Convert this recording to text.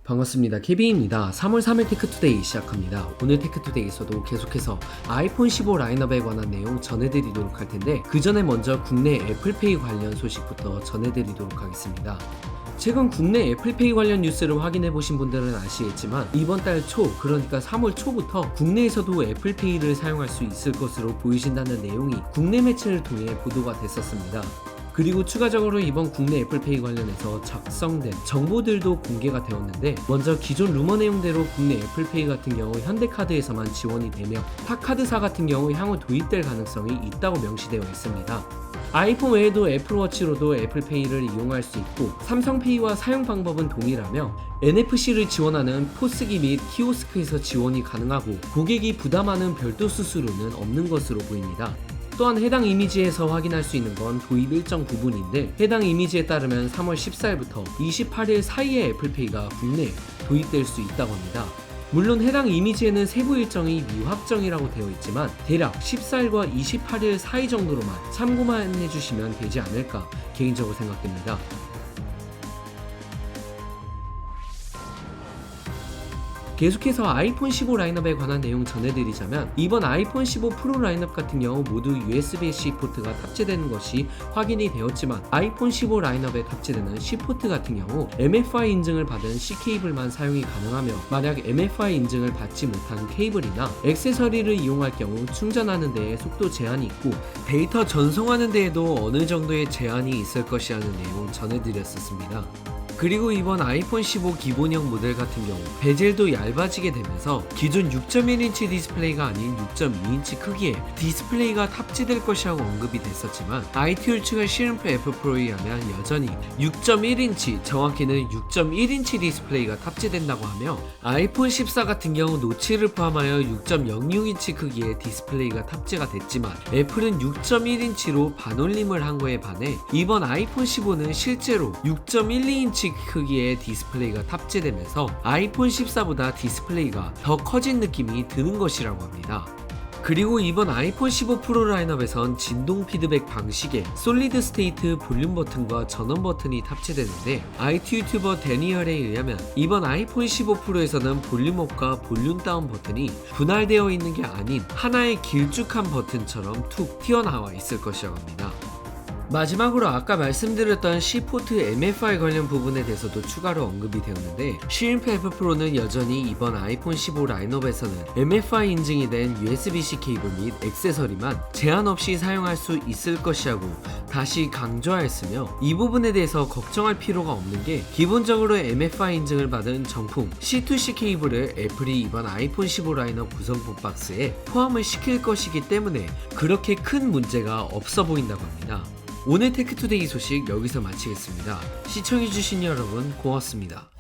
반갑습니다. 케빈입니다. 3월 3일 테크투데이 시작합니다. 오늘 테크투데이에서도 계속해서 아이폰 15 라인업에 관한 내용 전해드리도록 할 텐데 그 전에 먼저 국내 애플페이 관련 소식부터 전해드리도록 하겠습니다. 최근 국내 애플페이 관련 뉴스를 확인해보신 분들은 아시겠지만 이번 달 초, 그러니까 3월 초부터 국내에서도 애플페이를 사용할 수 있을 것으로 보이신다는 내용이 국내 매체를 통해 보도가 됐었습니다. 그리고 추가적으로 이번 국내 애플페이 관련해서 작성된 정보들도 공개가 되었는데, 먼저 기존 루머 내용대로 국내 애플페이 같은 경우 현대카드에서만 지원이 되며 타 카드사 같은 경우 향후 도입될 가능성이 있다고 명시되어 있습니다. 아이폰 외에도 애플워치로도 애플페이를 이용할 수 있고, 삼성페이와 사용 방법은 동일하며 NFC를 지원하는 포스기 및 키오스크에서 지원이 가능하고 고객이 부담하는 별도 수수료는 없는 것으로 보입니다. 또한 해당 이미지에서 확인할 수 있는 건 도입 일정 부분인데, 해당 이미지에 따르면 3월 14일부터 28일 사이에 애플페이가 국내에 도입될 수 있다고 합니다. 물론 해당 이미지에는 세부 일정이 미확정이라고 되어 있지만 대략 14일과 28일 사이 정도로만 참고만 해주시면 되지 않을까 개인적으로 생각됩니다. 계속해서 아이폰 15 라인업에 관한 내용 전해드리자면, 이번 아이폰 15 프로 라인업 같은 경우 모두 USB-C 포트가 탑재되는 것이 확인이 되었지만, 아이폰 15 라인업에 탑재되는 C 포트 같은 경우 MFI 인증을 받은 C 케이블만 사용이 가능하며, 만약 MFI 인증을 받지 못한 케이블이나 액세서리를 이용할 경우 충전하는 데에 속도 제한이 있고 데이터 전송하는 데에도 어느 정도의 제한이 있을 것이라는 내용 전해드렸었습니다. 그리고 이번 아이폰 15 기본형 모델 같은 경우 베젤도 얇아지게 되면서 기존 6.1인치 디스플레이가 아닌 6.2인치 크기의 디스플레이가 탑재될 것이라고 언급이 됐었지만, IT 측의 시름프 F 프로에 의하면 여전히 6.1인치, 정확히는 6.1인치 디스플레이가 탑재된다고 하며, 아이폰 14 같은 경우 노치를 포함하여 6.06인치 크기의 디스플레이가 탑재가 됐지만 애플은 6.1인치로 반올림을 한 거에 반해 이번 아이폰 15는 실제로 6.12인치 크기의 디스플레이가 탑재되면서 아이폰 14보다 디스플레이가 더 커진 느낌이 드는 것이라고 합니다. 그리고 이번 아이폰 15 프로 라인업에선 진동 피드백 방식의 솔리드 스테이트 볼륨 버튼과 전원 버튼이 탑재되는데, IT 유튜버 데니얼에 의하면 이번 아이폰 15 프로에서는 볼륨업과 볼륨 다운 버튼이 분할되어 있는 게 아닌 하나의 길쭉한 버튼처럼 툭 튀어나와 있을 것이라고 합니다. 마지막으로 아까 말씀드렸던 C포트 MFI 관련 부분에 대해서도 추가로 언급이 되었는데, 시림프 F 프로는 여전히 이번 아이폰 15 라인업에서는 MFI 인증이 된 USB-C 케이블 및 액세서리만 제한 없이 사용할 수 있을 것이라고 다시 강조하였으며, 이 부분에 대해서 걱정할 필요가 없는 게 기본적으로 MFI 인증을 받은 정품 C2C 케이블을 애플이 이번 아이폰 15 라인업 구성품 박스에 포함을 시킬 것이기 때문에 그렇게 큰 문제가 없어 보인다고 합니다. 오늘 테크투데이 소식 여기서 마치겠습니다. 시청해주신 여러분 고맙습니다.